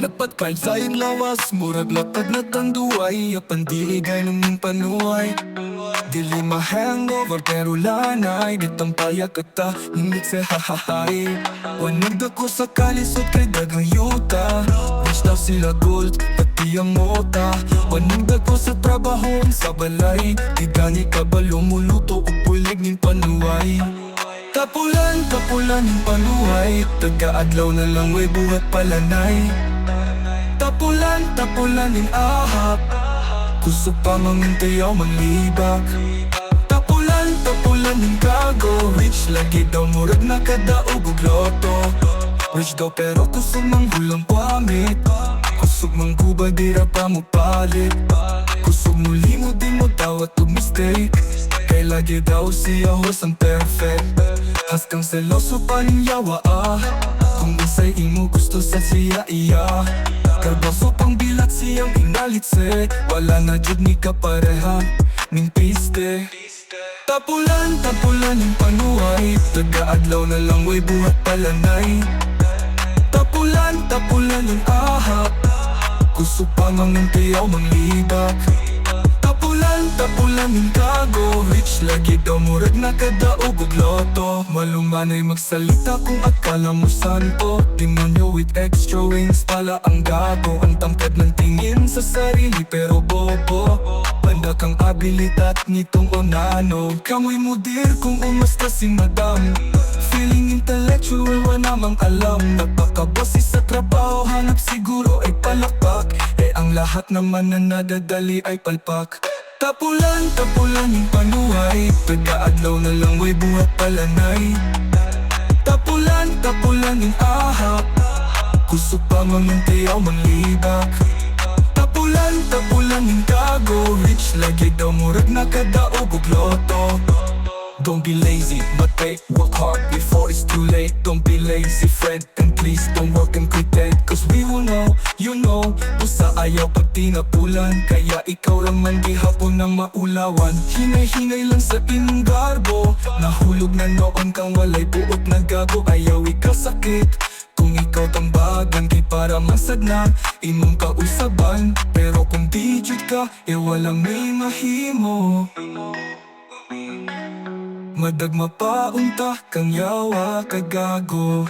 Lapat kahit sa lawas, murag lapad na tanduay. Apan diligay ng panuay. Dili ma-hangover pero lanay. Ditang payak kata, hingit sa hahahay. Wanag dako sa kalisod kay dagang yuta. Rich daw sila gold, pati ang mota. Wanag dako sa trabahon sa balay. Di gani kabalo muluto o pulig ning panuay. Tapulan ng panuay. Taga-adlaw na lang way buhat palanay. Tapulan ng ahap. Kusog pa mangintayaw manlibak. Tapulan ng gago. Rich lagi daw murag nakadaog og loto. Rich daw pero kusog mang hulang pamit. Kusog mang guba dira pa mo palit. Kusog muli mo di mo tawat og mistake. Kay lagi daw siya host ang perfect. Haskang seloso pa ning yawa Kung isa'y imo gusto sa siya iya. Karbaso pang bilat siyang inalitse. Wala na jud ni kapareha ning piste. Tapulan ng panuay. Taga-adlaw na lang way buhat palanay. Tapulan ng ahap. Kusog pa mangintayaw manglibak. Tapulan ng gago. Rich lagi daw murag nakadaog og loto. Malumanay magsalita kung akala mo santo. Demonyo with extra wings pala ang gago. Ang tangkad ng tingin sa sarili pero bobo. Banda kang abilitat nitong onano. Kamoy mo dir kung umasta si madam. Feeling intellectual wala namang alam. Napakabosi sa trabaho hanap siguro ay palakpak. Ang lahat naman na nadadali ay palpak. Tapulan ng panuay. Taga-adlaw na lang way buhat palanay. Tapulan ng ahap. Kusog pa mangintayaw manlibak. Tapulan ng gago. Rich lagi daw murag nakadaog og loto. Don't be lazy, but work hard before it's too late. Don't be lazy, friend, and please don't work and pretend. Cause we will know, you know, usa ayaw pag tinapulan. Kaya ikaw lang man di hapon na maulawan. Hinay-hinay lang sa inong garbo. Nahulog na noon kang walay buot na gago. Ayaw ikasakit kung ikaw tambagan. Kay para masagna, imong kausaban. Pero kung di jud ka, walang may mahimo. Madagma paunta kang yawa kagago.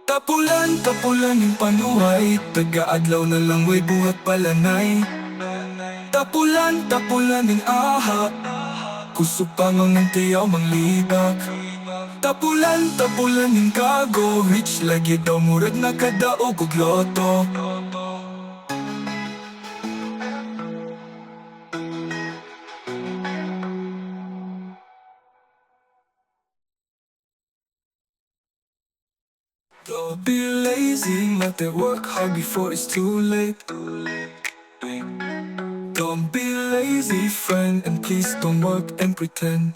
Tapulan ng panuay. Taga-adlaw na lang way buhat palanay. Tapulan ng ahap. Kusog pa mangintayaw manglibak. Tapulan ng gago. Rich lagi daw murag nakadaog og loto. Don't be lazy, let it work hard before it's too late. Don't be lazy, friend, and please don't work and pretend.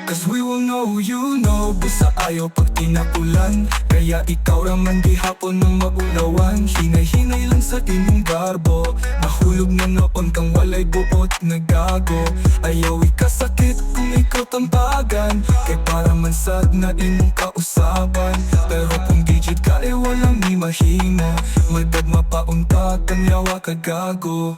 Cause we will know, you know, busa ayaw pag tinapulan. Kaya ikaw raman di hapon ng maulawan. Hinay-hinay lang sa imong garbo. Nahulog na noon kang walay buot na gago. Ayaw ikasakit kung ikaw tambagan. Kay para man sad na imong kausaban. Pero kung digit ka walang ni mahimo. Madagma paunta kang yawa kagago.